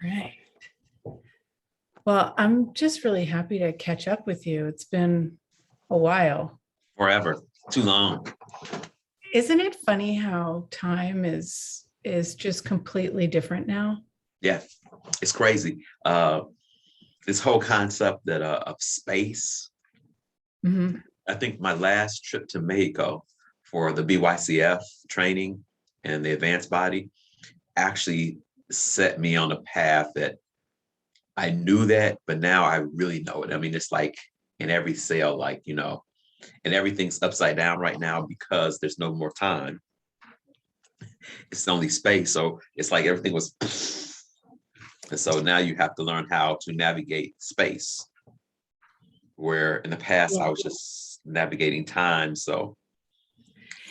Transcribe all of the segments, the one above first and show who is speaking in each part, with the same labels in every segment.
Speaker 1: right. Well, I'm just really happy to catch up with you. It's been a while.
Speaker 2: Forever. Too long.
Speaker 1: Isn't it funny how time is just completely different now?
Speaker 2: Yeah, it's crazy. This whole concept that of space.
Speaker 1: Mhm.
Speaker 2: I think my last trip to Mexico for the BYCF training and the advanced body actually set me on a path that I knew that, but now I really know it. I mean, it's like in every cell, like, and everything's upside down right now because there's no more time. It's only space. So it's like everything was. And so now you have to learn how to navigate space, where in the past I
Speaker 1: Yeah.
Speaker 2: was just navigating time. So,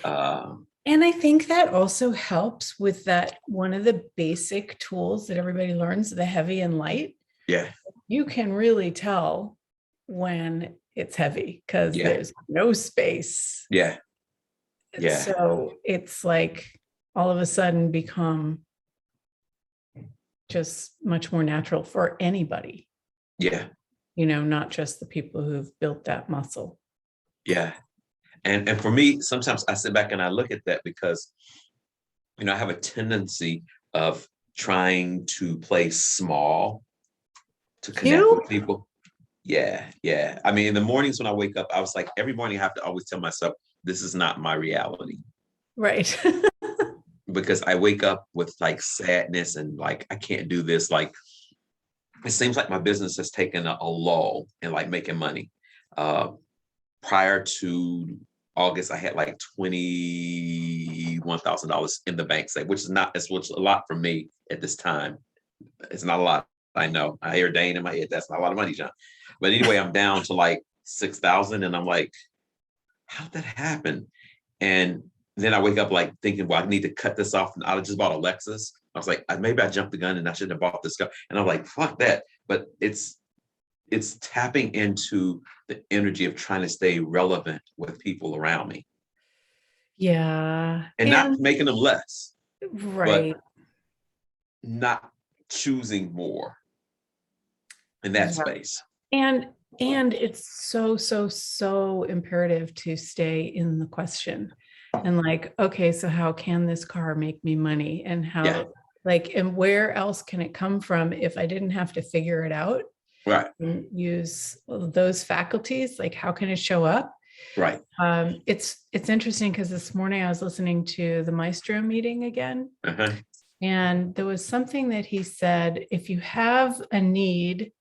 Speaker 2: uh,
Speaker 1: And I think that also helps with that one of the basic tools that everybody learns, the heavy and light.
Speaker 2: yeah,
Speaker 1: You can really tell when it's heavy because
Speaker 2: yeah,
Speaker 1: there's no space.
Speaker 2: yeah, yeah,
Speaker 1: So it's like all of a sudden become just much more natural for anybody,
Speaker 2: yeah,
Speaker 1: not just the people who've built that muscle.
Speaker 2: yeah. And for me, sometimes I sit back and I look at that because, I have a tendency of trying to play small to connect
Speaker 1: You?
Speaker 2: with people. Yeah, yeah. I mean, in the mornings when I wake up, I was like, every morning I have to always tell myself, this is not my reality.
Speaker 1: Right.
Speaker 2: Because I wake up with like sadness and like, I can't do this. Like, it seems like my business has taken a lull in like making money. Uh, Prior to August, I had like $21,000 in the bank, which is not, which is a lot for me at this time. It's not a lot. I know. I hear Dane in my head. That's not a lot of money, John. But anyway, I'm down to like 6,000, and I'm like, how did that happen? And then I wake up like thinking, well, I need to cut this off. And I just bought a Lexus. I was like, maybe I jumped the gun and I shouldn't have bought this car. And I'm like, fuck that. But it's tapping into the energy of trying to stay relevant with people around me
Speaker 1: Yeah.
Speaker 2: and not
Speaker 1: And
Speaker 2: making them less, but
Speaker 1: right.
Speaker 2: not choosing more in that
Speaker 1: Yeah.
Speaker 2: space.
Speaker 1: And and it's so imperative to stay in the question. And like, okay, so how can this car make me money? And
Speaker 2: Yeah.
Speaker 1: and where else can it come from if I didn't have to figure it out
Speaker 2: Right.
Speaker 1: and use those faculties? Like, how can it show up?
Speaker 2: Right.
Speaker 1: It's interesting because this morning I was listening to the Maestro meeting again,
Speaker 2: Uh-huh.
Speaker 1: and there was something that he said: if you have a need,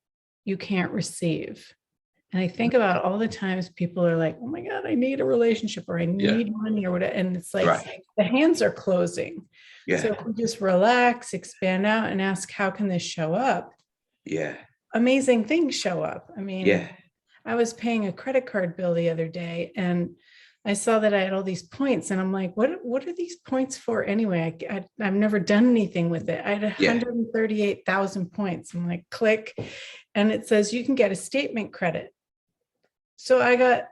Speaker 1: you can't receive. And I think about all the times people are like, oh my God, I need a relationship or I
Speaker 2: Yeah.
Speaker 1: need money or whatever. And it's like
Speaker 2: Right.
Speaker 1: the hands are closing. So
Speaker 2: Yeah.
Speaker 1: if we just relax, expand out, and ask, how can this show up?
Speaker 2: Yeah.
Speaker 1: Amazing things show up. I
Speaker 2: Yeah.
Speaker 1: mean, I was paying a credit card bill the other day and I saw that I had all these points and I'm like, what are these points for anyway? I've never done anything with it. I had
Speaker 2: Yeah.
Speaker 1: 138,000 points. I'm like, click. And it says you can get a statement credit. So I got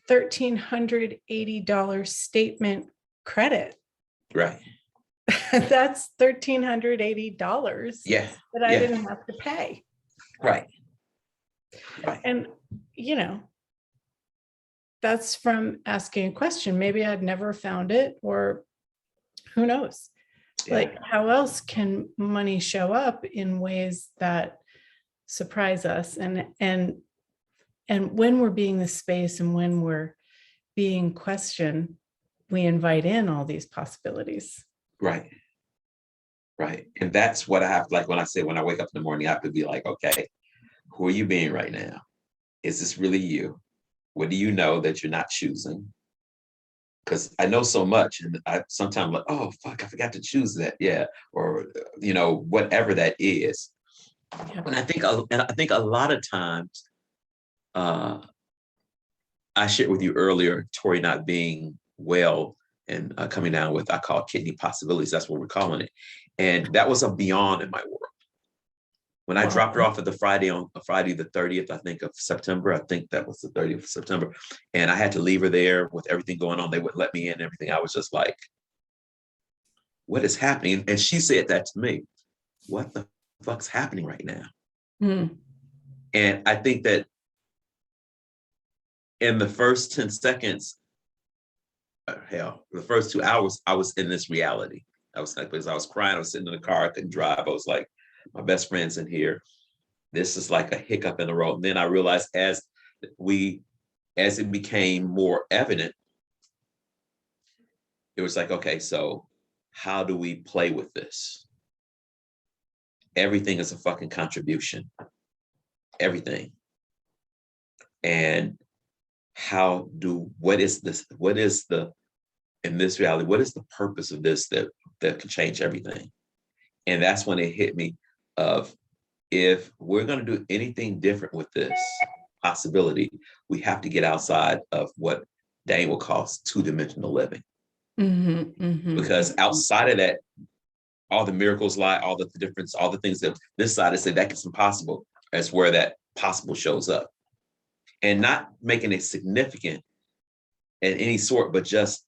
Speaker 1: $1,380 statement credit.
Speaker 2: Right.
Speaker 1: That's $1,380
Speaker 2: Yeah.
Speaker 1: that I
Speaker 2: Yeah.
Speaker 1: didn't have to pay.
Speaker 2: Right. Right.
Speaker 1: And, that's from asking a question. Maybe I'd never found it, or who knows?
Speaker 2: Yeah.
Speaker 1: Like, how else can money show up in ways that surprise us? And when we're being the space and when we're being questioned, we invite in all these possibilities.
Speaker 2: Right. Right. And that's what I have, like when I say when I wake up in the morning, I have to be like, okay, who are you being right now? Is this really you? What do you know that you're not choosing? Because I know so much, and I sometimes like, oh fuck, I forgot to choose that. Yeah, or whatever that is.
Speaker 1: Yeah.
Speaker 2: And I think a lot of times, uh, I shared with you earlier, Tori not being well and coming down with, I call it kidney possibilities. That's what we're calling it, and that was a beyond in my world. When I dropped her
Speaker 1: Wow.
Speaker 2: off at the Friday the 30th, I think of September. I think that was the 30th of September. And I had to leave her there with everything going on. They wouldn't let me in and everything. I was just like, what is happening? And she said that to me. What the fuck's happening right now?
Speaker 1: Mm.
Speaker 2: And I think that in the first 10 seconds, hell, the first 2 hours, I was in this reality. I was like, because I was crying, I was sitting in the car, I couldn't drive. I was like, my best friend's in here. This is like a hiccup in the road. And then I realized as it became more evident, it was like, okay, so how do we play with this? Everything is a fucking contribution. Everything. And in this reality, what is the purpose of this that can change everything? And that's when it hit me of, if we're going to do anything different with this possibility, we have to get outside of what Dane will call two-dimensional living.
Speaker 1: Mm-hmm, mm-hmm.
Speaker 2: Because outside of that, all the miracles lie, all the difference, all the things that this side has said that is impossible, that's where that possible shows up. And not making it significant in any sort, but just,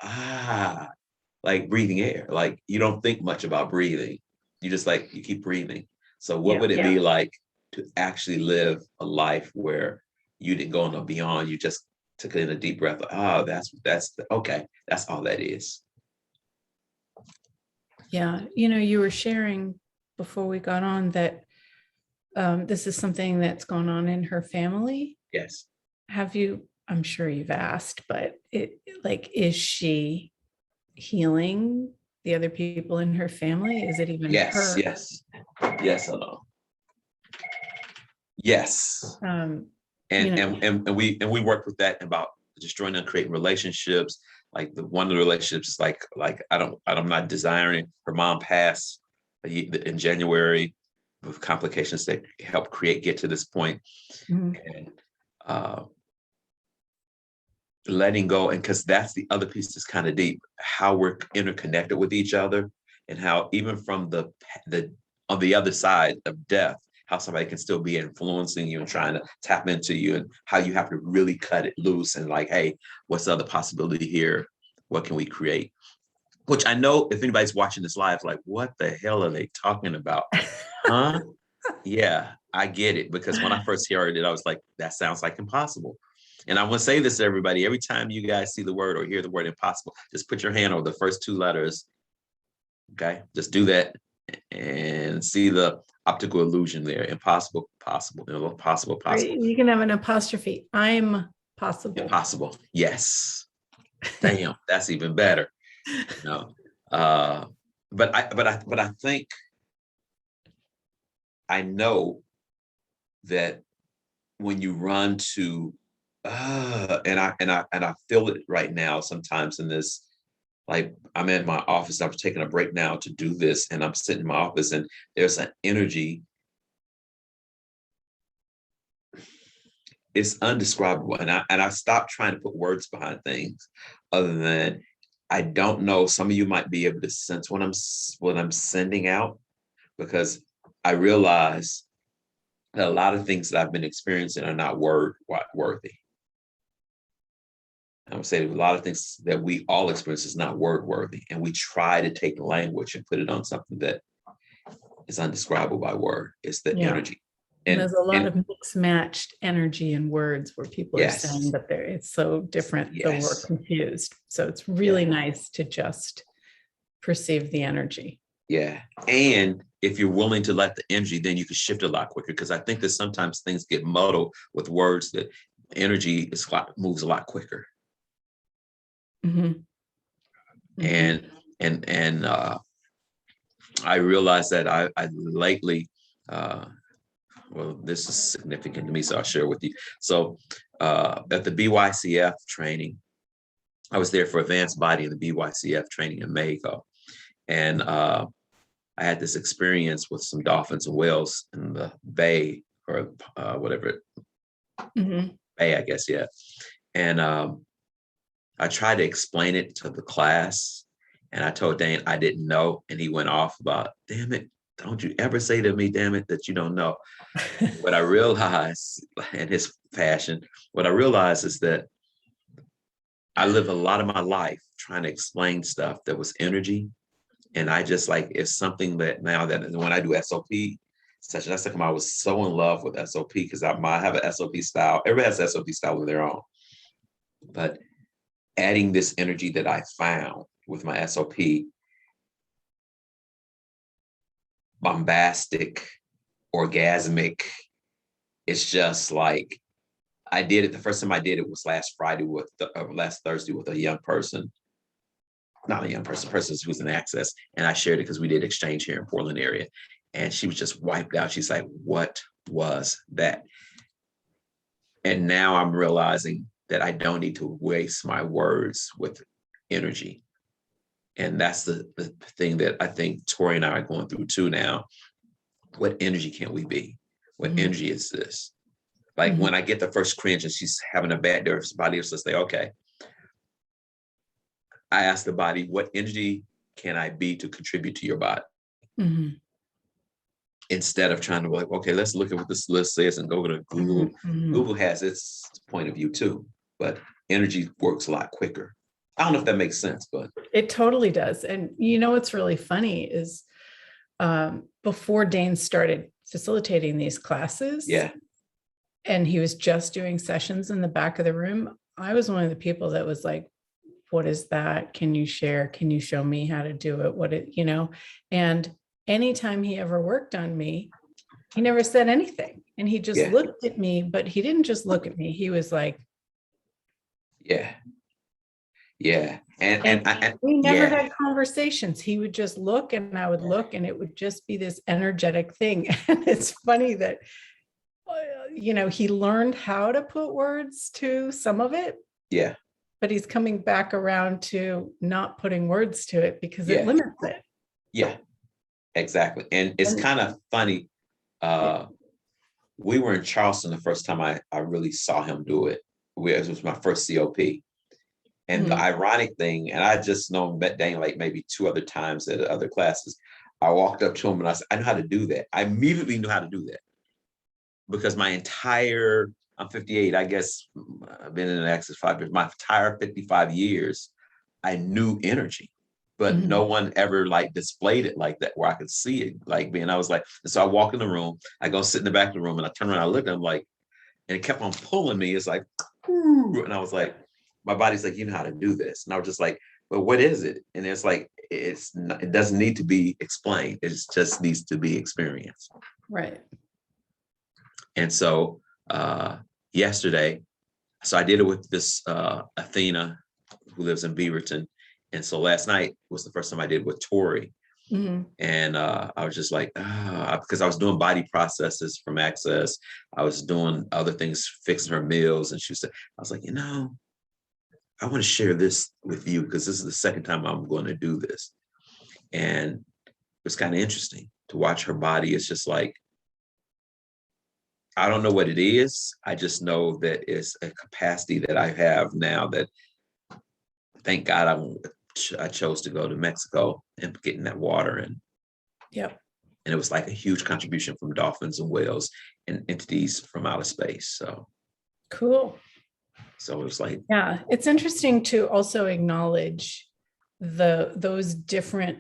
Speaker 2: like breathing air. Like you don't think much about breathing. You just like, you keep breathing. So what would it be like to actually live a life where you didn't go no beyond, you just took in a deep breath, like, okay, that's all that is.
Speaker 1: Yeah, you were sharing before we got on that this is something that's gone on in her family.
Speaker 2: Yes.
Speaker 1: I'm sure you've asked, but is she healing the other people in her family? Is it even her?
Speaker 2: Yes, I know. Yes. And we work with that about destroying and creating relationships. Like one of the relationships, like I'm not desiring. Her mom passed in January with complications that helped get to this point. Mm-hmm. And letting go, and because that's the other piece that's kind of deep, how we're interconnected with each other, and how even from the on the other side of death, how somebody can still be influencing you and trying to tap into you, and how you have to really cut it loose and like, hey, what's the other possibility here? What can we create? Which I know if anybody's watching this live, like, what the hell are they talking about? Huh? Yeah, I get it. Because when I first heard it, I was like, that sounds like impossible. And I want to say this to everybody, every time you guys see the word or hear the word impossible, just put your hand over the first two letters. Okay, just do that and see the optical illusion there. Impossible, possible, possible, possible.
Speaker 1: You can have an apostrophe. I'm possible.
Speaker 2: Impossible. Yes. Damn, that's even better. But I think I know that when you run to and I feel it right now sometimes in this, like I'm in my office, I'm taking a break now to do this, and I'm sitting in my office and there's an energy. It's undescribable. And I stopped trying to put words behind things other than, I don't know, some of you might be able to sense what I'm sending out, because I realize that a lot of things that I've been experiencing are not word worthy. I would say a lot of things that we all experience is not word worthy. And we try to take language and put it on something that is undescribable by word. It's the energy.
Speaker 1: And there's a lot of mixed matched energy in words where people are saying that it's so different, so we're confused. So it's really nice to just perceive the energy. Yeah.
Speaker 2: And if you're willing to let the energy, then you can shift a lot quicker. Because I think that sometimes things get muddled with words, that energy moves a lot quicker. Mm-hmm. And I realized that I lately, well, this is significant to me, so I'll share with you. So at the BYCF training, I was there for advanced body in the BYCF training in Mexico. And I had this experience with some dolphins and whales in the bay, or whatever, bay, I guess, yeah. And I tried to explain it to the class, and I told Dane I didn't know, and he went off about, damn it, don't you ever say to me, damn it, that you don't know. What I realized, in his fashion, what I realized is that I live a lot of my life trying to explain stuff that was energy. And I just like, it's something that now that when I do SOP, session. That's like I was so in love with SOP because I have an SOP style. Everybody has an SOP style of their own. But adding this energy that I found with my SOP, bombastic, orgasmic, it's just like I did it. The first time I did it was last Thursday with a young person, not a young person who's in Access. And I shared it because we did exchange here in Portland area. And she was just wiped out. She's like, what was that? And now I'm realizing that I don't need to waste my words with energy. And that's the thing that I think Tori and I are going through too now. What energy can we be? What energy is this? Like when I get the first cringe and she's having a bad day, her body will say, okay. I ask the body, what energy can I be to contribute to your body? Instead of trying to be like, okay, let's look at what this list says and go to Google. Google has its point of view too, but energy works a lot quicker. I don't know if that makes sense, but
Speaker 1: it totally does. And you know, what's really funny is before Dane started facilitating these classes, and he was just doing sessions in the back of the room, I was one of the people that was like, what is that? Can you share? Can you show me how to do it? And anytime he ever worked on me, he never said anything. And he just looked at me, but he didn't just look at me. He was like, And we never had conversations. He would just look and I would look, and it would just be this energetic thing. And it's funny that, he learned how to put words to some of it. But he's coming back around to not putting words to it because it limits it.
Speaker 2: Exactly. And it's kind of funny. We were in Charleston the first time I really saw him do it. It was my first COP. And the ironic thing, and I just met Dane like maybe 2 other times at other classes. I walked up to him and I said, I know how to do that. I immediately knew how to do that. Because I'm 58, I guess I've been in the Access 5 years. My entire 55 years, I knew energy, but no one ever like displayed it like that where I could see it like being. I was like, and so I walk in the room, I go sit in the back of the room and I turn around, I look, and I'm like, and it kept on pulling me. It's like, and I was like, my body's like, you know how to do this. And I was just like, but what is it? And it's like, it doesn't need to be explained. It just needs to be experienced.
Speaker 1: Right.
Speaker 2: And so yesterday, so I did it with this Athena who lives in Beaverton. And so last night was the first time I did with Tori. And I was just like, because I was doing body processes from Access. I was doing other things, fixing her meals. And she said, I was like, I want to share this with you because this is the second time I'm going to do this. And it was kind of interesting to watch her body. It's just like, I don't know what it is. I just know that it's a capacity that I have now that, thank God, I chose to go to Mexico and get in that water. And it was like a huge contribution from dolphins and whales and entities from outer space. So
Speaker 1: cool.
Speaker 2: So it was like,
Speaker 1: it's interesting to also acknowledge those different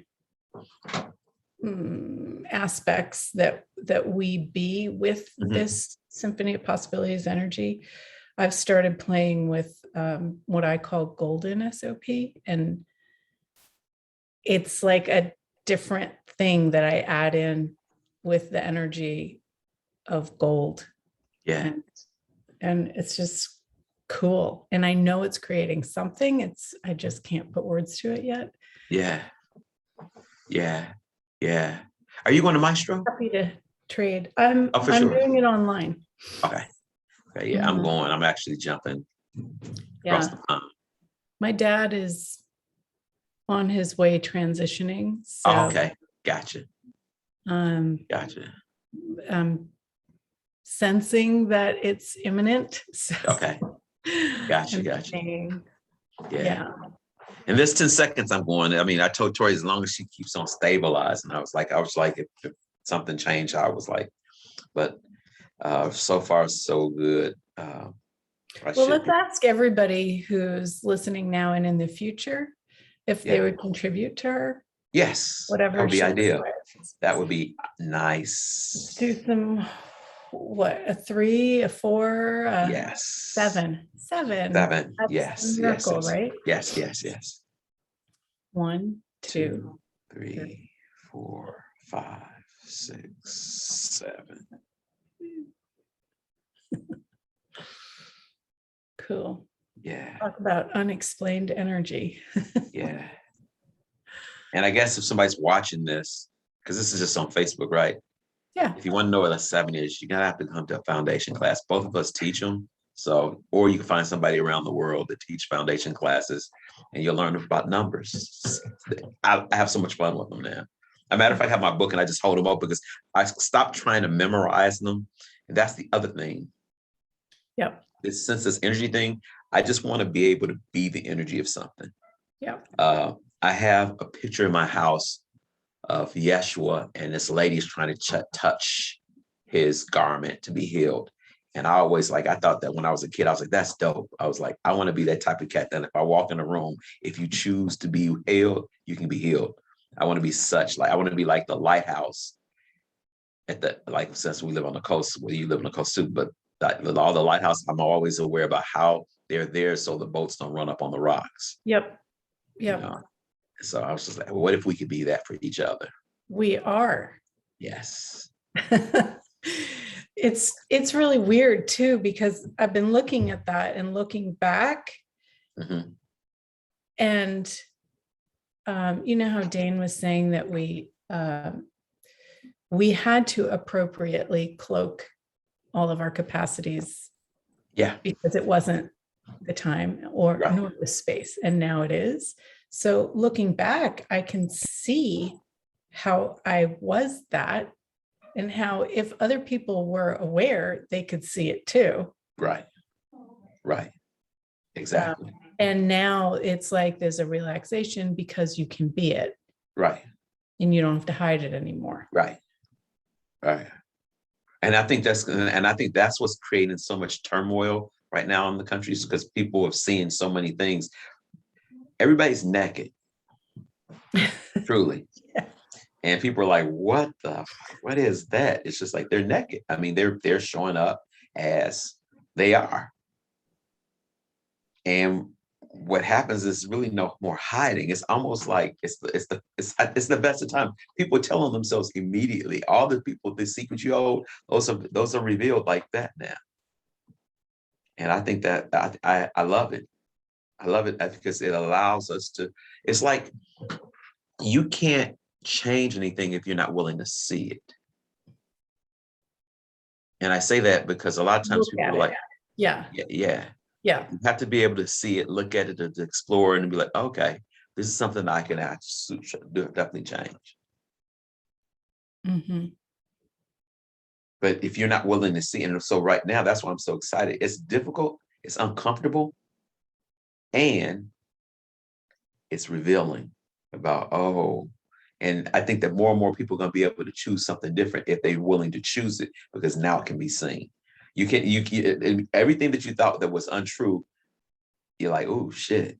Speaker 1: aspects that we be with this Symphony of Possibilities energy. I've started playing with what I call golden SOP, and it's like a different thing that I add in with the energy of gold. And it's just cool. And I know it's creating something. I just can't put words to it yet.
Speaker 2: Are you going to Maestro?
Speaker 1: Happy to trade. I'm
Speaker 2: sure.
Speaker 1: doing it online.
Speaker 2: Okay. I'm actually jumping across the pond.
Speaker 1: My dad is on his way transitioning. So,
Speaker 2: okay. Gotcha.
Speaker 1: I'm sensing that it's imminent. So.
Speaker 2: Okay. Gotcha.
Speaker 1: Yeah.
Speaker 2: In this 10 seconds, I'm going. I mean, I told Tori as long as she keeps on stabilizing. I was like, if something changed, I was like, but so far so good.
Speaker 1: Let's ask everybody who's listening now and in the future if they would contribute to her.
Speaker 2: Yes, that
Speaker 1: whatever
Speaker 2: would be
Speaker 1: she
Speaker 2: ideal.
Speaker 1: describes.
Speaker 2: That would be
Speaker 1: Let's
Speaker 2: nice.
Speaker 1: do some, what, a 3, a 4, a
Speaker 2: Yes.
Speaker 1: 7. 7.
Speaker 2: 7.
Speaker 1: That's a
Speaker 2: Yes, yes,
Speaker 1: miracle,
Speaker 2: yes.
Speaker 1: right?
Speaker 2: Yes, yes, yes.
Speaker 1: 1, 2,
Speaker 2: 2, 3, 4, 5, 6, 7.
Speaker 1: Cool.
Speaker 2: Yeah,
Speaker 1: Talk about unexplained energy.
Speaker 2: yeah. And I guess if somebody's watching this, because this is just on Facebook, right?
Speaker 1: Yeah.
Speaker 2: If you want to know what a 7 is, you're gonna have to come to a foundation class. Both of us teach them. So, or you can find somebody around the world that teach foundation classes and you'll learn about numbers. I have so much fun with them now. As a matter of fact, I have my book and I just hold them up because I stopped trying to memorize them. And that's the other thing.
Speaker 1: Yep.
Speaker 2: This sense, this energy thing, I just want to be able to be the energy of something.
Speaker 1: Yep.
Speaker 2: I have a picture in my house of Yeshua, and this lady's trying to touch his garment to be healed. And I thought that when I was a kid, I was like, that's dope. I was like, I want to be that type of cat that if I walk in a room, if you choose to be healed, you can be healed. I want to be I want to be like the lighthouse like since we live on the coast, where you live on the coast too, but all the lighthouse, I'm always aware about how they're there so the boats don't run up on the rocks.
Speaker 1: Yep.
Speaker 2: You know, so I was just like, what if we could be that for each other?
Speaker 1: We are.
Speaker 2: Yes.
Speaker 1: It's really weird too, because I've been looking at that and looking back.
Speaker 2: Mm-hmm.
Speaker 1: And you know how Dane was saying that we had to appropriately cloak all of our capacities.
Speaker 2: Yeah.
Speaker 1: Because it wasn't the time nor the space, and now it is. So looking back, I can see how I was that, and how if other people were aware, they could see it too.
Speaker 2: Right. Exactly.
Speaker 1: And now it's like there's a relaxation because you can be it.
Speaker 2: Right.
Speaker 1: And you don't have to hide it anymore.
Speaker 2: Right. And I think that's what's creating so much turmoil right now in the country, because people have seen so many things. Everybody's naked. Truly.
Speaker 1: Yeah.
Speaker 2: And people are like, what is that? It's just like they're naked. I mean, they're showing up as they are. And what happens is really no more hiding. It's almost like it's the best of time. People are telling themselves immediately. All the people, the secrets you hold, those are revealed like that now. And I think that I love it. I love it because it allows us to. It's like you can't change anything if you're not willing to see it. And I say that because a lot of times people are like, yeah. You have to be able to see it, look at it, to explore, and be like, okay, this is something I can actually definitely change.
Speaker 1: Mm-hmm.
Speaker 2: But if you're not willing to see it, and so right now, that's why I'm so excited. It's difficult, it's uncomfortable, and it's revealing about, and I think that more and more people are going to be able to choose something different if they're willing to choose it, because now it can be seen. You can everything that you thought that was untrue, you're like, oh shit,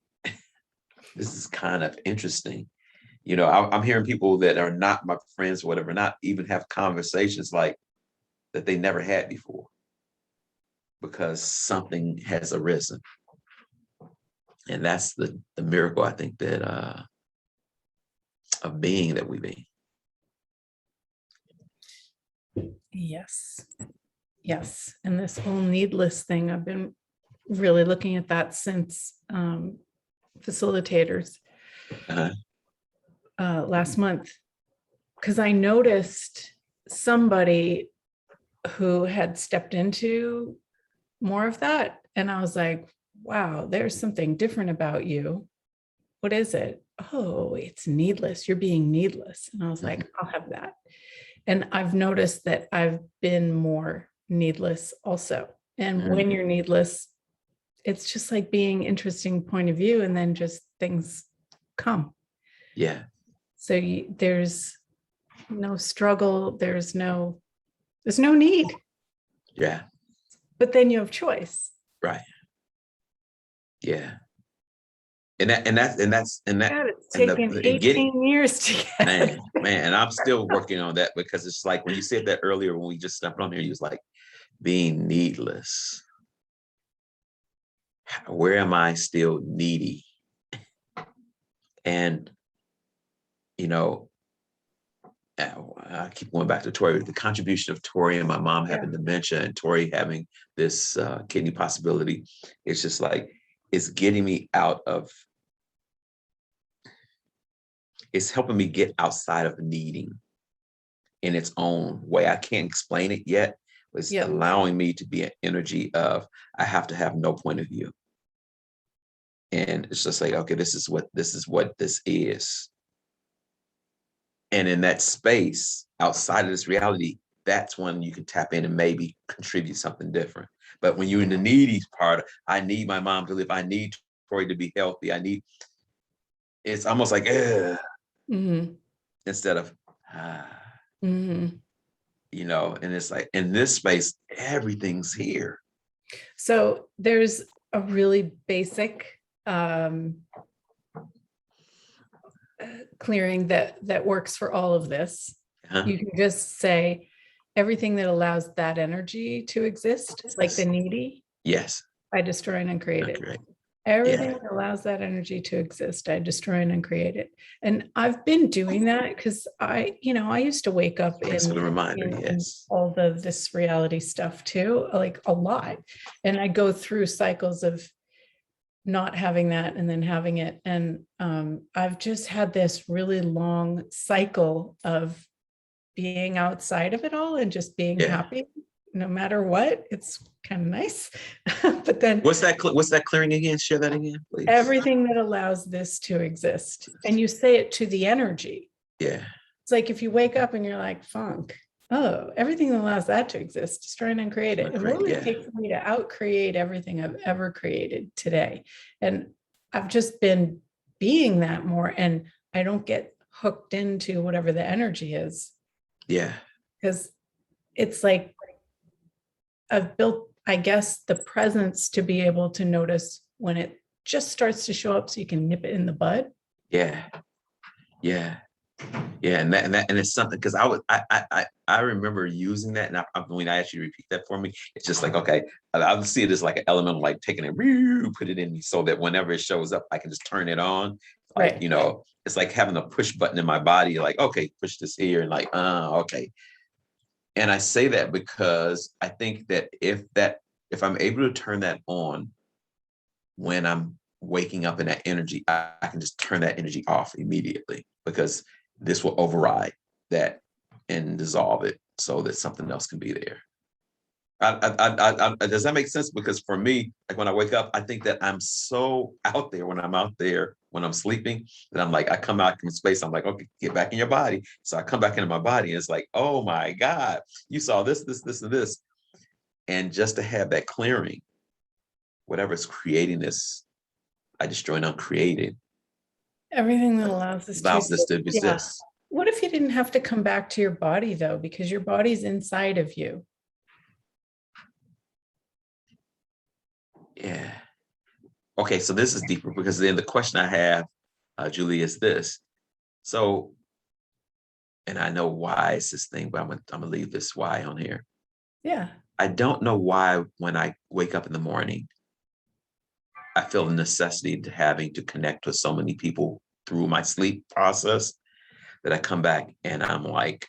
Speaker 2: this is kind of interesting. You know, I'm hearing people that are not my friends or whatever, not even have conversations like that they never had before, because something has arisen. And that's the miracle, I think, that of being that we be.
Speaker 1: Yes. And this whole needless thing, I've been really looking at that since facilitators last month, because I noticed somebody who had stepped into more of that, and I was like, wow, there's something different about you. What is it? Oh, it's needless. You're being needless. And I was like, I'll have that. And I've noticed that I've been more needless also. And when you're needless, it's just like being interesting point of view, and then just things come.
Speaker 2: Yeah.
Speaker 1: So there's no struggle. There's no need.
Speaker 2: Yeah. But
Speaker 1: then you have choice.
Speaker 2: Right. Yeah.
Speaker 1: God, it's
Speaker 2: and
Speaker 1: taken
Speaker 2: and getting
Speaker 1: 18 years to get.
Speaker 2: man, and I'm still working on that, because it's like when you said that earlier, when we just stepped on here, you was like, being needless. Where am I still needy? And you know, I keep going back to Tori, the contribution of Tori and my mom having dementia and Tori having this kidney possibility. It's just like, it's getting me out of, it's helping me get outside of needing in its own way. I can't explain it yet, but it's allowing me to be an energy of, I have to have no point of view. And it's just like, okay, this is what this is. And in that space, outside of this reality, that's when you can tap in and maybe contribute something different. But when you're in the needy part, I need my mom to live, I need Tori to be healthy, it's almost like, instead of, and it's like, in this space, everything's here.
Speaker 1: So there's a really basic clearing that works for all of this. You can just say everything that allows that energy to exist, like the needy.
Speaker 2: Yes.
Speaker 1: I destroy and uncreate it. Everything that allows that energy to exist, I destroy and uncreate it. And I've been doing that because I used to wake up
Speaker 2: Thanks for the reminder.
Speaker 1: in all this reality stuff too, like a lot. And I go through cycles of not having that and then having it. And I've just had this really long cycle of being outside of it all and just being happy no matter what. It's kind of nice. But then
Speaker 2: what's that clearing again? Share that again, please.
Speaker 1: Everything that allows this to exist. And you say it to the energy.
Speaker 2: Yeah.
Speaker 1: It's like if you wake up and you're like, funk, oh, everything that allows that to exist, destroy and uncreate it. And what would it take for me to outcreate everything I've ever created today? And I've just been being that more, and I don't get hooked into whatever the energy is.
Speaker 2: Yeah.
Speaker 1: Because it's like I've built, I guess, the presence to be able to notice when it just starts to show up so you can nip it in the bud.
Speaker 2: Yeah. Yeah. Yeah. And it's something, because I remember using that, and when I asked you to repeat that for me, it's just like, okay, I would see it as like an elemental, like taking it, put it in me, so that whenever it shows up, I can just turn it on. Like, it's like having a push button in my body, like, okay, push this here, and like, okay. And I say that because I think that if I'm able to turn that on when I'm waking up in that energy, I can just turn that energy off immediately, because this will override that and dissolve it so that something else can be there. Does that make sense? Because for me, like when I wake up, I think that I'm so out there when I'm sleeping, that I'm like, I come out from space, I'm like, okay, get back in your body. So I come back into my body, and it's like, oh my God, you saw this, and this. And just to have that clearing, whatever's creating this, I destroy and uncreate it.
Speaker 1: Everything that allows this
Speaker 2: to exist.
Speaker 1: What if you didn't have to come back to your body though, because your body's inside of you?
Speaker 2: Yeah. Okay, so this is deeper, because then the question I have, Julie, is this. So, and I know why it's this thing, but I'm gonna leave this why on here.
Speaker 1: Yeah.
Speaker 2: I don't know why when I wake up in the morning, I feel the necessity to having to connect with so many people through my sleep process, that I come back and I'm like,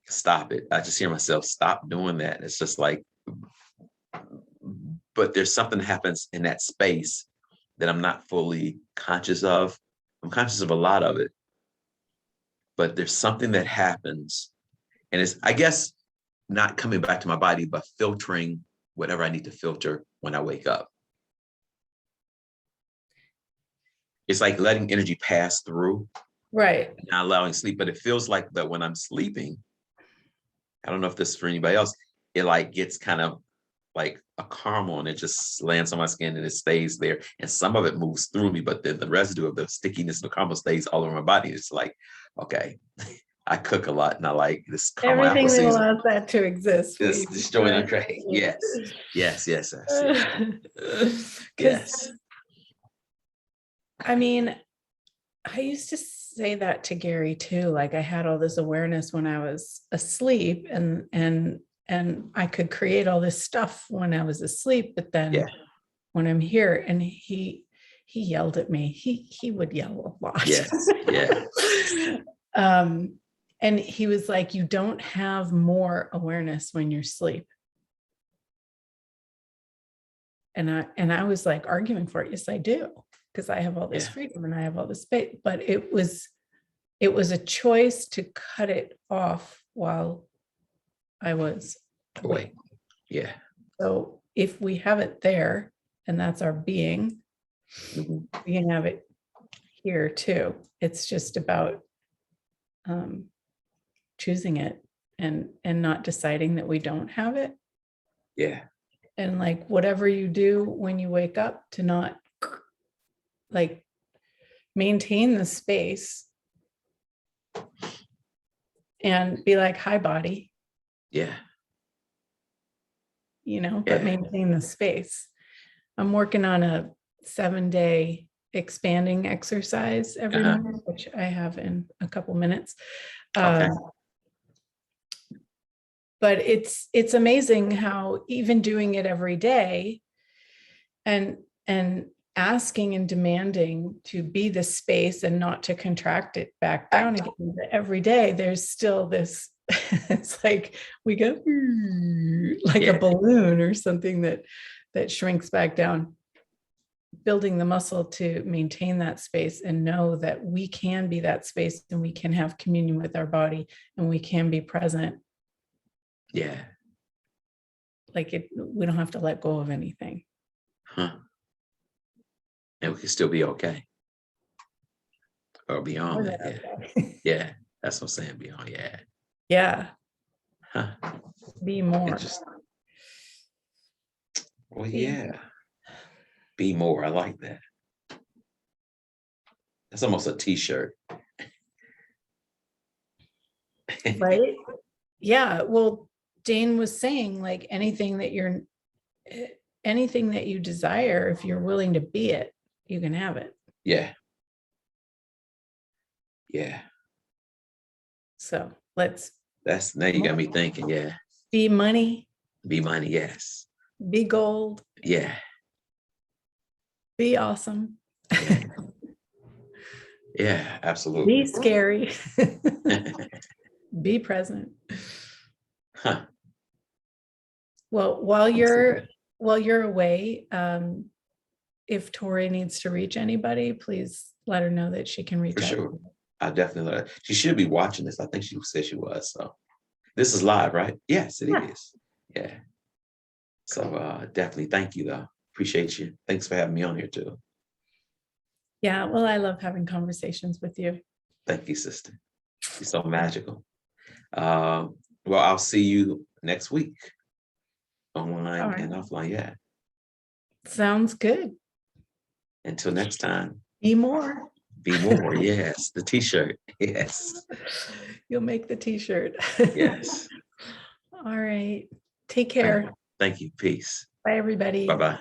Speaker 2: stop it. I just hear myself, stop doing that. It's just like, but there's something that happens in that space that I'm not fully conscious of. I'm conscious of a lot of it, but there's something that happens, and it's, I guess, not coming back to my body, but filtering whatever I need to filter when I wake up. It's like letting energy pass through,
Speaker 1: right?
Speaker 2: Not allowing sleep. But it feels like that when I'm sleeping, I don't know if this is for anybody else, it like gets kind of like a caramel, and it just lands on my skin and it stays there. And some of it moves through me, but then the residue of the stickiness of the caramel stays all over my body. It's like, okay, I cook a lot and I like this caramel apple
Speaker 1: Everything that
Speaker 2: season.
Speaker 1: allows that to exist.
Speaker 2: Just destroying the crack. Yes. Yes. Yes. Yes. Yes.
Speaker 1: Because
Speaker 2: Yes.
Speaker 1: I mean, I used to say that to Gary too. Like I had all this awareness when I was asleep, and I could create all this stuff when I was asleep. But then
Speaker 2: Yeah.
Speaker 1: when I'm here, and he yelled at me. He would yell a lot.
Speaker 2: Yes. Yeah.
Speaker 1: And he was like, "You don't have more awareness when you're asleep." And I was like arguing for it. Yes, I do, because I have all this
Speaker 2: Yeah.
Speaker 1: freedom and I have all this space. But it was a choice to cut it off while I was awake.
Speaker 2: Yeah.
Speaker 1: So if we have it there, and that's our being,
Speaker 2: Mhm.
Speaker 1: we can have it here too. It's just about choosing it and not deciding that we don't have it.
Speaker 2: Yeah.
Speaker 1: And like whatever you do when you wake up, to not like maintain the space and be like, "Hi, body,"
Speaker 2: Yeah.
Speaker 1: but
Speaker 2: Yeah.
Speaker 1: maintain the space. I'm working on a 7-day expanding exercise every morning, which I have in a couple minutes.
Speaker 2: Okay.
Speaker 1: But it's amazing how even doing it every day and asking and demanding to be the space and not to contract it back down again every day, there's still this, it's like we go like a balloon or something that shrinks back down. Building the muscle to maintain that space and know that we can be that space and we can have communion with our body and we can be present.
Speaker 2: Yeah.
Speaker 1: Like we don't have to let go of anything.
Speaker 2: Huh. And we can still be okay. Or beyond that. Yeah.
Speaker 1: Okay.
Speaker 2: Yeah. That's what I'm saying. Beyond. Yeah.
Speaker 1: Yeah.
Speaker 2: Huh.
Speaker 1: Be more.
Speaker 2: Well, yeah. Be more. I like that. That's almost a t-shirt.
Speaker 1: Right? Yeah. Well, Dane was saying like anything that you desire, if you're willing to be it, you can have it.
Speaker 2: Yeah. Yeah.
Speaker 1: So
Speaker 2: now you got me thinking. Yeah.
Speaker 1: Be money.
Speaker 2: Be money. Yes.
Speaker 1: Be gold.
Speaker 2: Yeah.
Speaker 1: Be awesome.
Speaker 2: Yeah. Yeah, absolutely.
Speaker 1: Be scary. Be present.
Speaker 2: Huh.
Speaker 1: Well, while you're away, if Tori needs to reach anybody, please let her know that she can reach
Speaker 2: For
Speaker 1: out.
Speaker 2: sure. I definitely let her. She should be watching this. I think she said she was. So this is live, right? Yes, it is. Yeah. So definitely thank you though. Appreciate you. Thanks for having me on here too.
Speaker 1: Yeah, well, I love having conversations with you.
Speaker 2: Thank you, sister. You're so magical. Well, I'll see you next week. Online and offline. Yeah.
Speaker 1: Sounds good.
Speaker 2: Until next time.
Speaker 1: Be more.
Speaker 2: Be more. Yes. The t-shirt. Yes.
Speaker 1: You'll make the t-shirt.
Speaker 2: Yes.
Speaker 1: All right. Take care.
Speaker 2: Thank you. Peace.
Speaker 1: Bye, everybody.
Speaker 2: Bye-bye.